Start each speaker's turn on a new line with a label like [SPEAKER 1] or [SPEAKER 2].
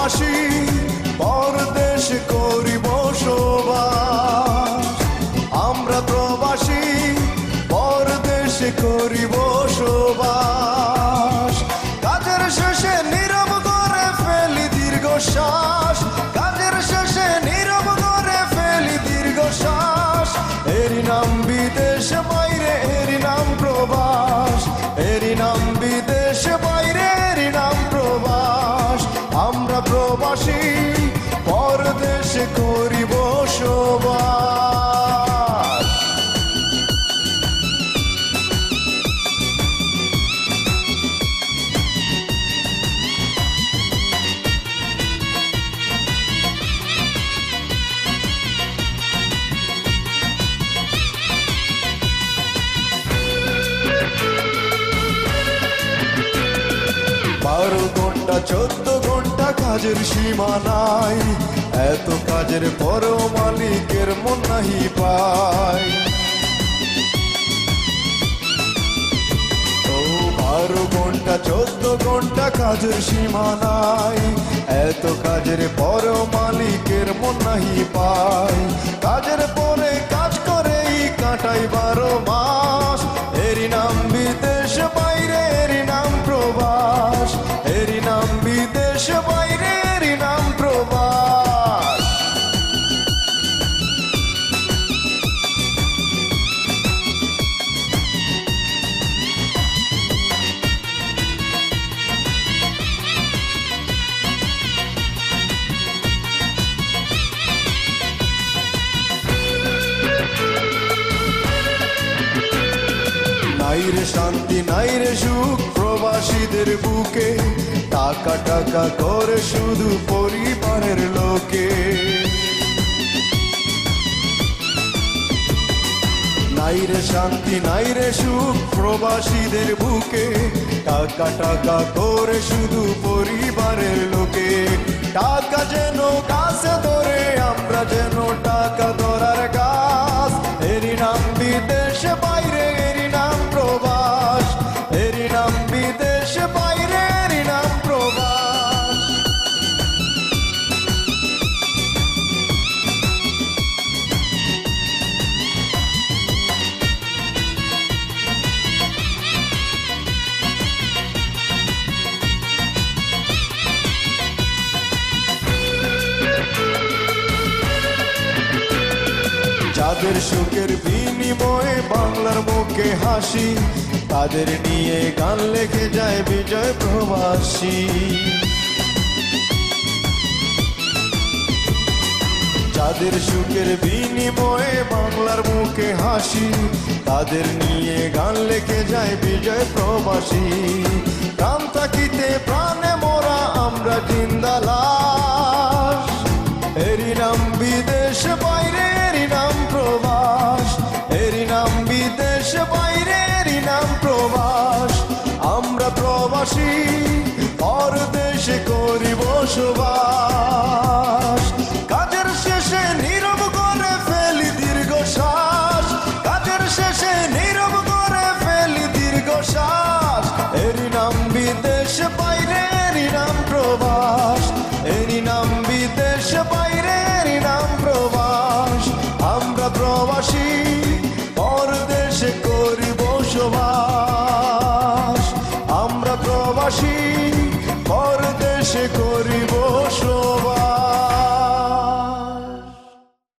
[SPEAKER 1] প্রবাসী পরদেশে করি বসবাস। আমরা প্রবাসী পরদেশে করি বসবাস। কাজের শেষে নীরব করে ফেলি দীর্ঘশ্বাস। কাজের শেষে নীরব করে ফেলি দীর্ঘশ্বাস। এরই নাম বিদেশ বাইরে, এরই নাম প্রবাস। এরই নাম বিদেশ বাইরে, এরই নাম প্রবাস। আমরা প্রবাসী পরদেশে করি বসবাস। বারো ঘন্টা 14 ঘন্টা কাজের সীমা নাই। এত কাজের পরেও মালিকের মন নাহি পায়। ও 12 ঘন্টা 14 ঘন্টা কাজের সীমা নাই। এত কাজের পরেও মালিকের মন নাহি পায়। কাজের পরে কাজ করেই কাটাই 12 মাস। এরই নাম বিদেশ বাইরে, এরই নাম প্রবাস। এরই নাম বিদেশ বাইরে, এরই নাম প্রবাস। নাইরে শান্তি নাইরে সুখ প্রবাসীদের বুকে। টাকা টাকা করে শুধু পরিবারের লোকে। নাইরে শান্তি নাইরে সুখ প্রবাসীদের বুকে। টাকা টাকা করে শুধু পরিবারের লোকে। টাকা যেন গাছে ধরে, আমরা যেন টাকা ধরার গাছ। এরই নাম বিদেশ বাইরে, এরই নাম প্রবাস। এরই নাম বিদেশ বাইরে, এরই নাম প্রবাস। যাদের সুখের বিনিময়ে বাংলার মুখে হাসি, তাদের নিয়ে গান লেখে যায় বিজয় প্রবাসী। যাদের সুখের বিনিময়ে বাংলার মুখে হাসি, তাদের নিয়ে গান লেখে যায় বিজয় প্রবাসী। প্রাণ থাকিতে প্রাণে মোরা আমরা জিন্দা লাশ। এরই নাম বিদেশ বাইরে, এরই নাম প্রবাস। এরই নাম বিদেশ বাইরে, এরই নাম প্রবাস। আমরা প্রবাসী পরদেশে করি বসবাস। কাজের শেষে নীরব করে ফেলি দীর্ঘশ্বাস। কাজের শেষে নীরব করে ফেলি দীর্ঘশ্বাস। এরই নাম বিদেশ বাইরে, এরই নাম প্রবাস। এরই নাম বিদেশ বাইরে, এরই নাম প্রবাস। আমরা প্রবাসী পরদেশে করি বসবাস। আমরা প্রবাসী পরদেশে করি বসবাস।